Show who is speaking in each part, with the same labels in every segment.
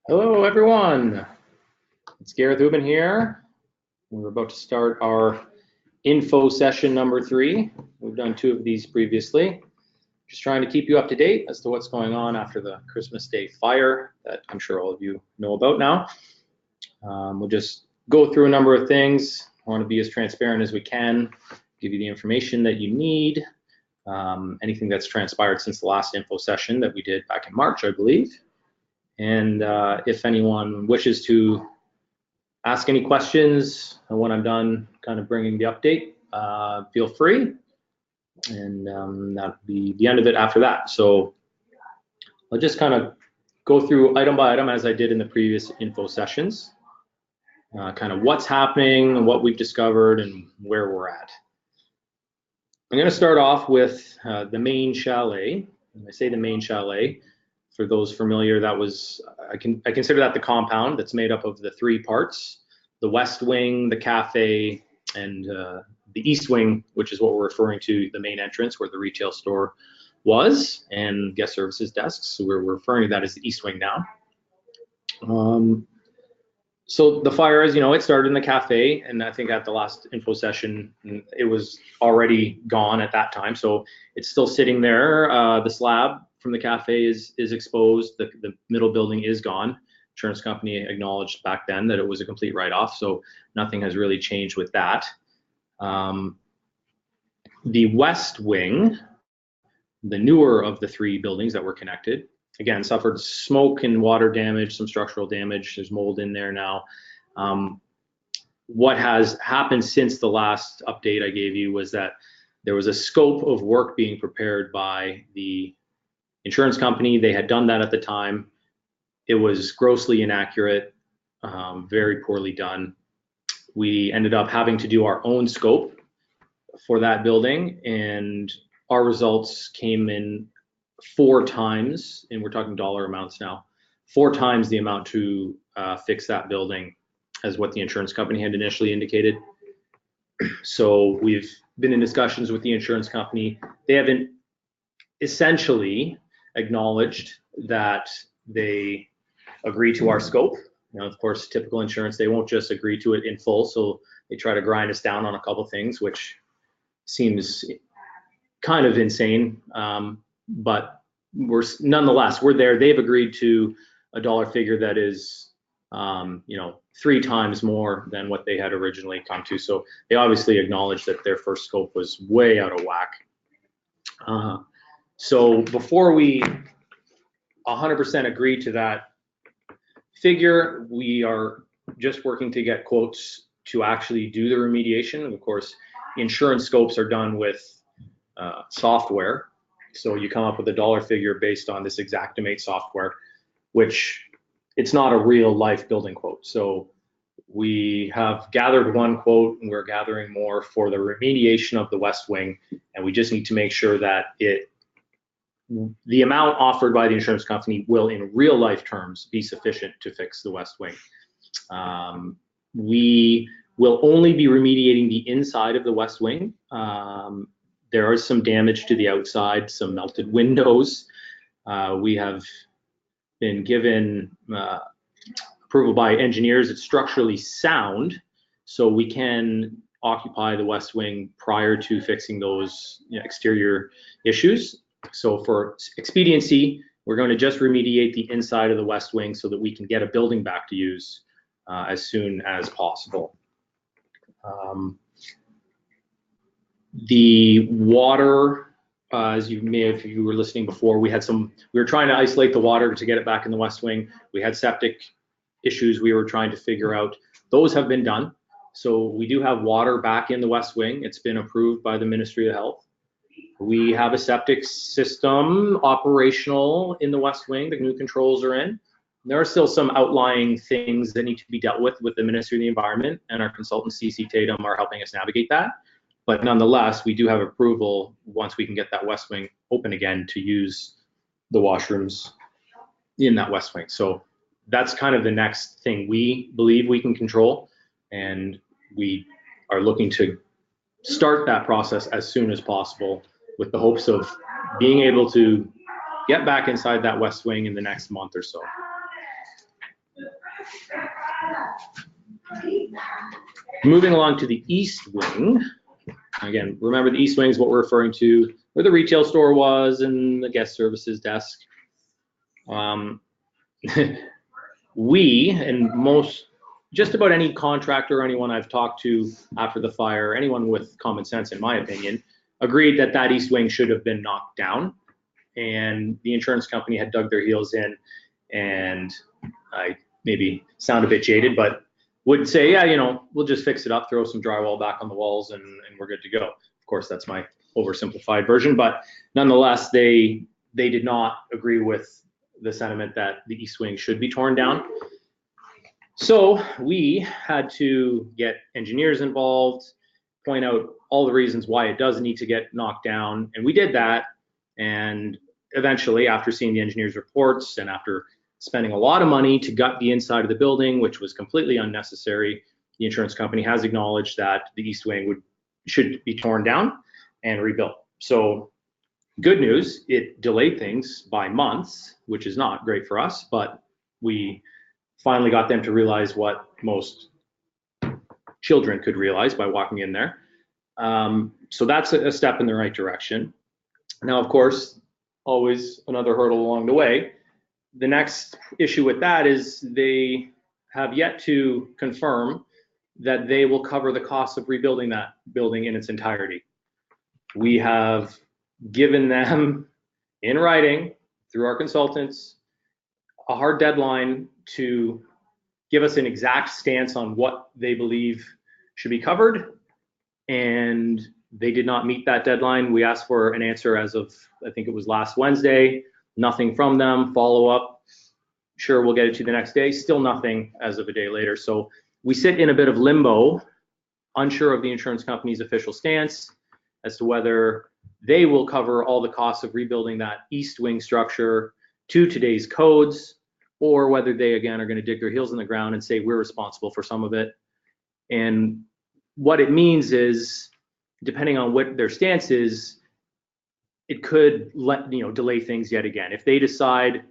Speaker 1: Hello, everyone. It's Gareth Rubin here. We're about to start our info session number 3. We've done 2 of these previously. Just trying to keep you up to date as to what's going on after the Christmas Day fire that I'm sure all of you know about now. We'll just go through a number of things. I want to be as transparent as we can, give you the information that you need, anything that's transpired since the last info session that we did back in March, I believe. And if anyone wishes to ask any questions when I'm done kind of bringing the update, feel free. And that'll be the end of it after that. So I'll just kind of go through item by item as I did in the previous info sessions, kind of what's happening and what we've discovered and where we're at. I'm going to start off with the main chalet. When I say the main chalet, for those familiar, that was, I consider that the compound that's made up of the 3 parts: the west wing, the cafe, and the east wing, which is what we're referring to, the main entrance where the retail store was and guest services desks. So we're referring to that as the east wing now. So the fire, as you know, it started in the cafe, and I think at the last info session, it was already gone at that time. So it's still sitting there. The slab from the cafe is exposed. The middle building is gone. Insurance company acknowledged back then that it was a complete write-off, so nothing has really changed with that. The west wing, the newer of the 3 buildings that were connected, again, suffered smoke and water damage, some structural damage. There's mold in there now. What has happened since the last update I gave you was that there was a scope of work being prepared by the insurance company. They had done that at the time. It was grossly inaccurate, very poorly done. We ended up having to do our own scope for that building, and our results came in 4 times, and we're talking dollar amounts now, 4 times the amount to fix that building as what the insurance company had initially indicated. So we've been in discussions with the insurance company. They haven't essentially acknowledged that they agree to our scope. Now, of course, typical insurance, they won't just agree to it in full, so they try to grind us down on a couple things, which seems kind of insane. But nonetheless, we're there. They've agreed to a dollar figure that is, 3 times more than what they had originally come to. So they obviously acknowledged that their first scope was way out of whack. So before we 100% agree to that figure, we are just working to get quotes to actually do the remediation. And of course, insurance scopes are done with software. So you come up with a dollar figure based on this Xactimate software, which it's not a real life building quote. So we have gathered 1 quote, and we're gathering more for the remediation of the west wing. And we just need to make sure that the amount offered by the insurance company will, in real life terms, be sufficient to fix the west wing. We will only be remediating the inside of the west wing. There is some damage to the outside, some melted windows. We have been given approval by engineers. It's structurally sound, so we can occupy the west wing prior to fixing those exterior issues. So for expediency, we're going to just remediate the inside of the west wing so that we can get a building back to use as soon as possible. The water, as you may have, if you were listening before, we were trying to isolate the water to get it back in the west wing. We had septic issues we were trying to figure out. Those have been done. So we do have water back in the west wing. It's been approved by the Ministry of Health. We have a septic system operational in the west wing. The new controls are in. There are still some outlying things that need to be dealt with the Ministry of the Environment, and our consultant CC Tatum are helping us navigate that. But nonetheless, we do have approval once we can get that west wing open again to use the washrooms in that west wing. So that's kind of the next thing we believe we can control, and we are looking to start that process as soon as possible with the hopes of being able to get back inside that west wing in the next month or so. Moving along to the east wing. Again, remember the east wing is what we're referring to, where the retail store was and the guest services desk. We and just about any contractor or anyone I've talked to after the fire, anyone with common sense, in my opinion, agreed that that east wing should have been knocked down, and the insurance company had dug their heels in, and I maybe sound a bit jaded, but would say, yeah, you know, we'll just fix it up, throw some drywall back on the walls, and we're good to go. Of course, that's my oversimplified version, but nonetheless, they did not agree with the sentiment that the east wing should be torn down. So we had to get engineers involved, point out all the reasons why it does need to get knocked down, and we did that. And eventually, after seeing the engineers' reports and after spending a lot of money to gut the inside of the building, which was completely unnecessary, the insurance company has acknowledged that the east wing should be torn down and rebuilt. So good news, it delayed things by months, which is not great for us, but we finally got them to realize what most children could realize by walking in there. So that's a step in the right direction. Now, of course, always another hurdle along the way. The next issue with that is they have yet to confirm that they will cover the cost of rebuilding that building in its entirety. We have given them in writing through our consultants a hard deadline to give us an exact stance on what they believe should be covered, and they did not meet that deadline. We asked for an answer as of, I think it was last Wednesday, nothing from them. Follow up, sure, we'll get it to you the next day, still nothing as of a day later. So we sit in a bit of limbo, unsure of the insurance company's official stance as to whether they will cover all the costs of rebuilding that east wing structure to today's codes, or whether they again are going to dig their heels in the ground and say we're responsible for some of it. And what it means is, depending on what their stance is, it could delay things yet again. If they decide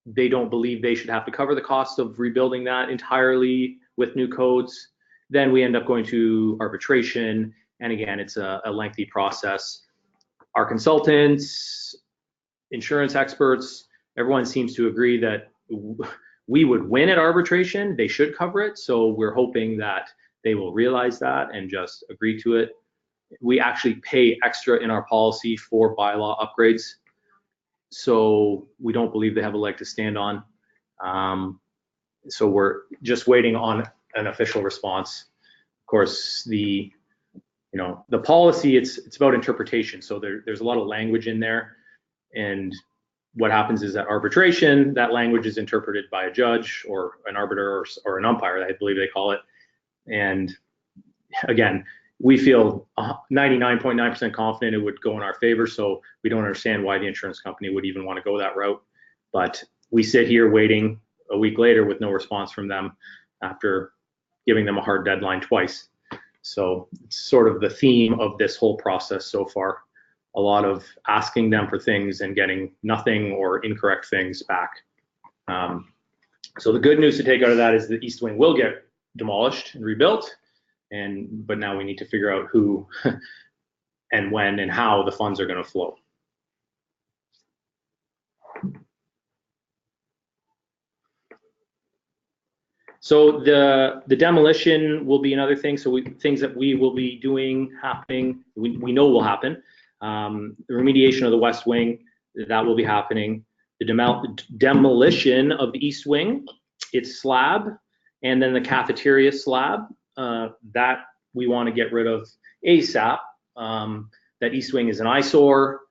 Speaker 1: they don't believe they should have to cover the cost of rebuilding that entirely with new codes, then we end up going to arbitration. And again, it's a lengthy process. Our consultants, insurance experts, everyone seems to agree that we would win at arbitration. They should cover it. So we're hoping that they will realize that and just agree to it. We actually pay extra in our policy for bylaw upgrades, so we don't believe they have a leg to stand on. So we're just waiting on an official response. Of course, the policy, it's about interpretation. So there's a lot of language in there, and what happens is that arbitration, that language is interpreted by a judge or an arbiter or an umpire, I believe they call it. And again, we feel 99.9% confident it would go in our favor, so we don't understand why the insurance company would even want to go that route. But we sit here waiting a week later with no response from them after giving them a hard deadline twice. So it's sort of the theme of this whole process so far. A lot of asking them for things and getting nothing or incorrect things back. So the good news to take out of that is the east wing will get demolished and rebuilt, but now we need to figure out who and when and how the funds are going to flow. So the demolition will be another thing. So things that we will be doing, happening, we know will happen. The remediation of the west wing, that will be happening. The demolition of the east wing, its slab, and then the cafeteria slab, that we want to get rid of ASAP. That east wing is an eyesore.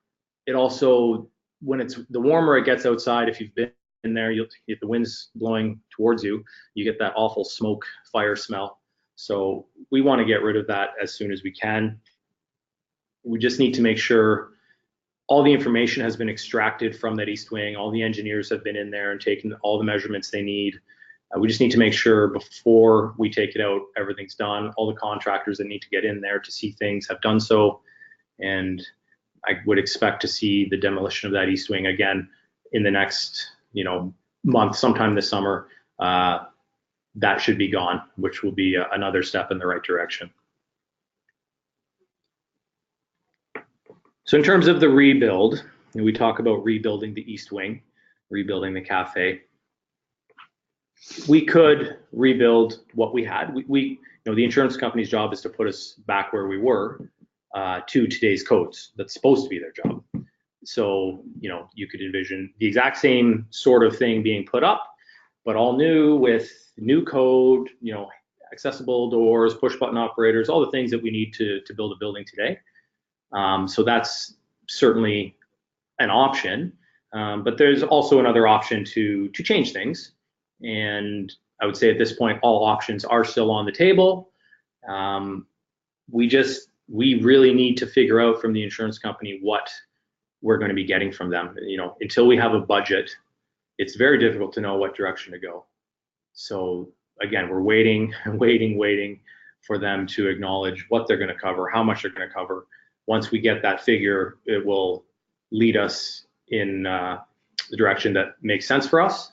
Speaker 1: It also, the warmer it gets outside, if you've been in there, if the wind's blowing towards you, you get that awful smoke, fire smell. So we want to get rid of that as soon as we can. We just need to make sure all the information has been extracted from that east wing. All the engineers have been in there and taken all the measurements they need. We just need to make sure before we take it out, everything's done. All the contractors that need to get in there to see things have done so. And I would expect to see the demolition of that east wing again in the next month, sometime this summer. that should be gone, which will be another step in the right direction. So in terms of the rebuild, we talk about rebuilding the East Wing, rebuilding the cafe. We could rebuild what we had. The insurance company's job is to put us back where we were to today's codes. That's supposed to be their job. So, you could envision the exact same sort of thing being put up, but all new with new code, accessible doors, push button operators, all the things that we need to build a building today. So that's certainly an option. But there's also another option to change things. And I would say at this point, all options are still on the table. We really need to figure out from the insurance company what we're going to be getting from them. Until we have a budget, it's very difficult to know what direction to go. So again, we're waiting for them to acknowledge what they're going to cover, how much they're going to cover. Once we get that figure, it will lead us in the direction that makes sense for us.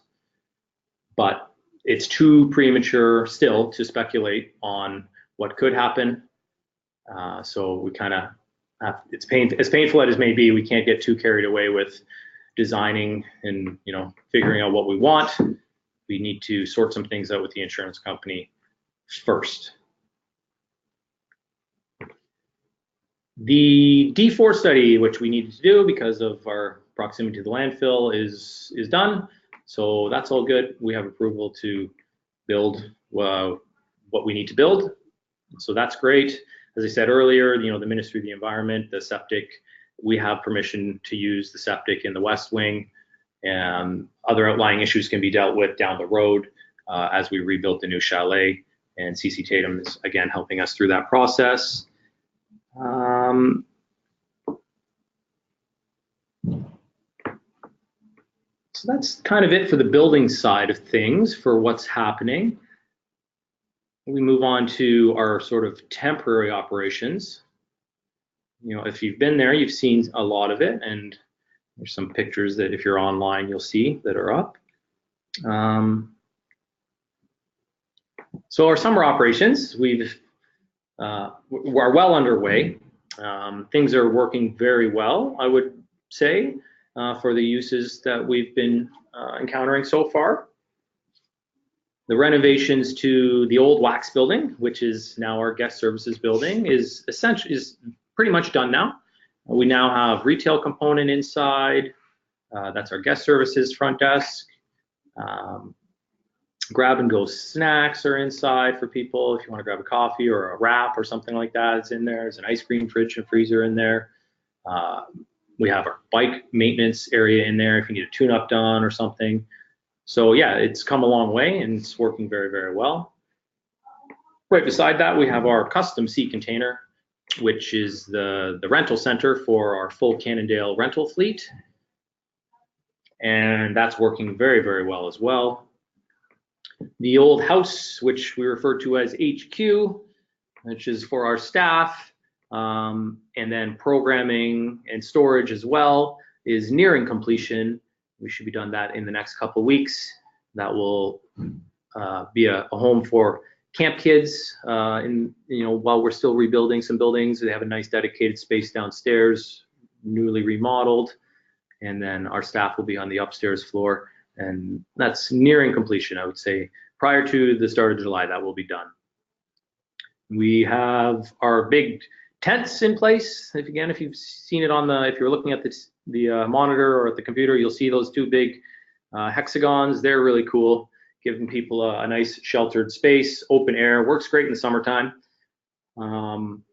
Speaker 1: But it's too premature still to speculate on what could happen. So we kind of as painful as it may be, we can't get too carried away with designing and figuring out what we want. We need to sort some things out with the insurance company first. The D4 study, which we needed to do because of our proximity to the landfill, is done. So that's all good. We have approval to build what we need to build. So that's great. As I said earlier, the Ministry of the Environment, the septic, we have permission to use the septic in the West Wing, and other outlying issues can be dealt with down the road as we rebuild the new chalet. And CC Tatum is again helping us through that process. So that's kind of it for the building side of things for what's happening. We move on to our sort of temporary operations. If you've been there, you've seen a lot of it, and there's some pictures that if you're online, you'll see that are up. So our summer operations, we're well underway. Things are working very well, I would say, for the uses that we've been encountering so far. The renovations to the old wax building, which is now our guest services building, is pretty much done now. We now have retail component inside. That's our guest services front desk. Grab and go snacks are inside for people if you want to grab a coffee or a wrap or something like that. It's in there. There's an ice cream fridge and freezer in there. We have our bike maintenance area in there if you need a tune-up done or something. So yeah, it's come a long way and it's working very, very well. Right beside that, we have our custom seat container, which is the rental center for our full Cannondale rental fleet. And that's working very, very well as well. The old house, which we refer to as HQ, which is for our staff, and then programming and storage as well, is nearing completion. We should be done that in the next couple of weeks. That will be a home for camp kids while we're still rebuilding some buildings. They have a nice dedicated space downstairs, newly remodeled, and then our staff will be on the upstairs floor, and that's nearing completion. I would say prior to the start of July, that will be done. We have our big tents in place. If you've seen it if you're looking at the monitor or at the computer, you'll see those two big hexagons. They're really cool, giving people a nice sheltered space, open air. Works great in the summertime. And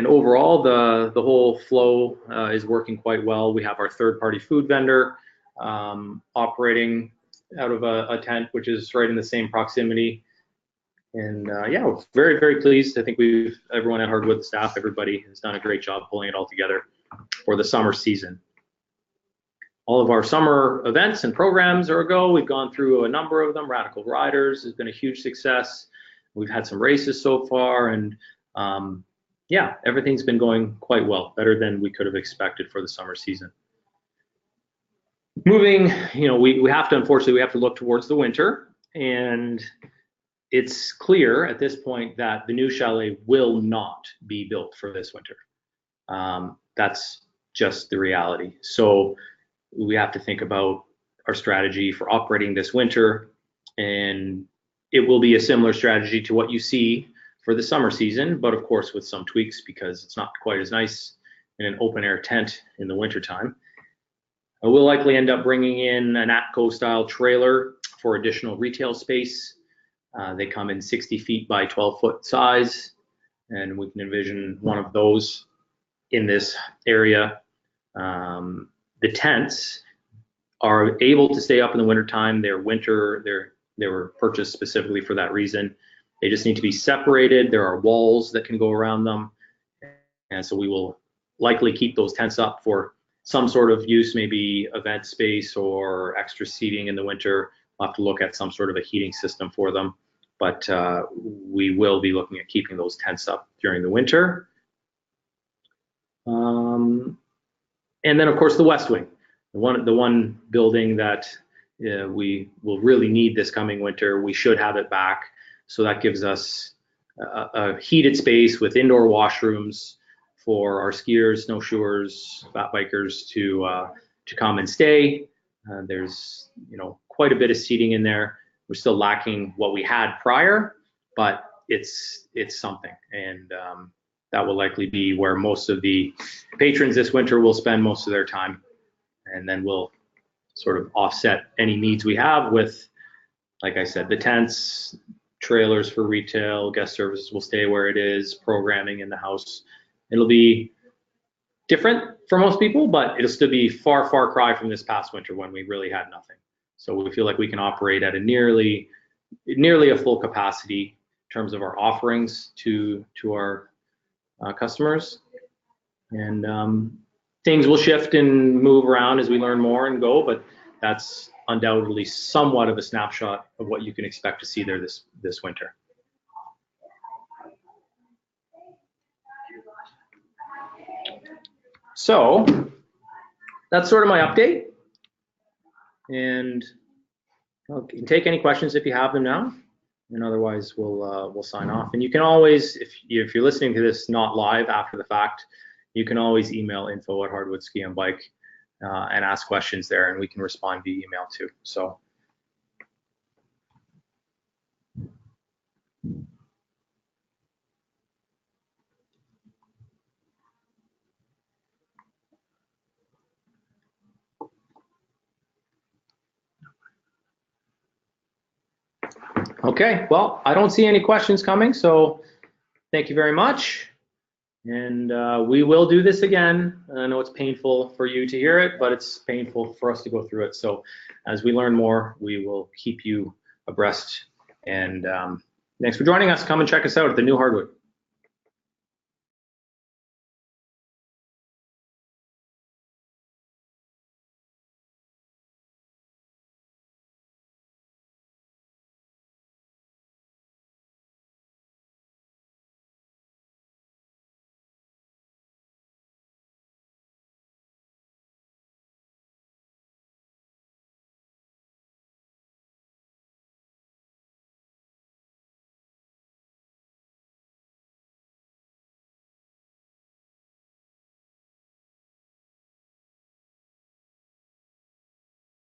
Speaker 1: overall, the whole flow is working quite well. We have our third-party food vendor operating out of a tent, which is right in the same proximity. And yeah, we're very, very pleased. I think everyone at Hardwood, the staff, everybody has done a great job pulling it all together for the summer season. All of our summer events and programs are a go. We've gone through a number of them. Radical Riders has been a huge success. We've had some races so far, and yeah, everything's been going quite well, better than we could have expected for the summer season. Moving, we have to, unfortunately, we have to look towards the winter, and it's clear at this point that the new chalet will not be built for this winter. That's just the reality. So we have to think about our strategy for operating this winter, and it will be a similar strategy to what you see for the summer season, but of course with some tweaks because it's not quite as nice in an open air tent in the wintertime. We'll likely end up bringing in an ATCO style trailer for additional retail space. They come in 60 feet by 12-foot size, and we can envision one of those in this area. The tents are able to stay up in the wintertime. They were purchased specifically for that reason. They just need to be separated. There are walls that can go around them. And so we will likely keep those tents up for some sort of use, maybe event space or extra seating in the winter. We'll have to look at some sort of a heating system for them. But we will be looking at keeping those tents up during the winter. And then, of course, the West Wing, the one building that we will really need this coming winter. We should have it back. So that gives us a heated space with indoor washrooms for our skiers, snowshoers, fat bikers to come and stay. There's quite a bit of seating in there. We're still lacking what we had prior, but it's something, and that will likely be where most of the patrons this winter will spend most of their time, and then we'll sort of offset any needs we have with, like I said, the tents, trailers for retail, guest services will stay where it is, programming in the house. It'll be different for most people, but it'll still be far cry from this past winter when we really had nothing. So we feel like we can operate at a nearly a full capacity in terms of our offerings to our customers. And things will shift and move around as we learn more and go, but that's undoubtedly somewhat of a snapshot of what you can expect to see there this winter. So that's sort of my update, and I can take any questions if you have them now, and otherwise we'll sign off. And you can always, if you're listening to this not live after the fact, you can always email info@Hardwood Ski and Bike and ask questions there, and we can respond via email too. So. Okay, well, I don't see any questions coming, so thank you very much. And we will do this again. I know it's painful for you to hear it, but it's painful for us to go through it. So as we learn more, we will keep you abreast. And thanks for joining us. Come and check us out at the new Hardwood.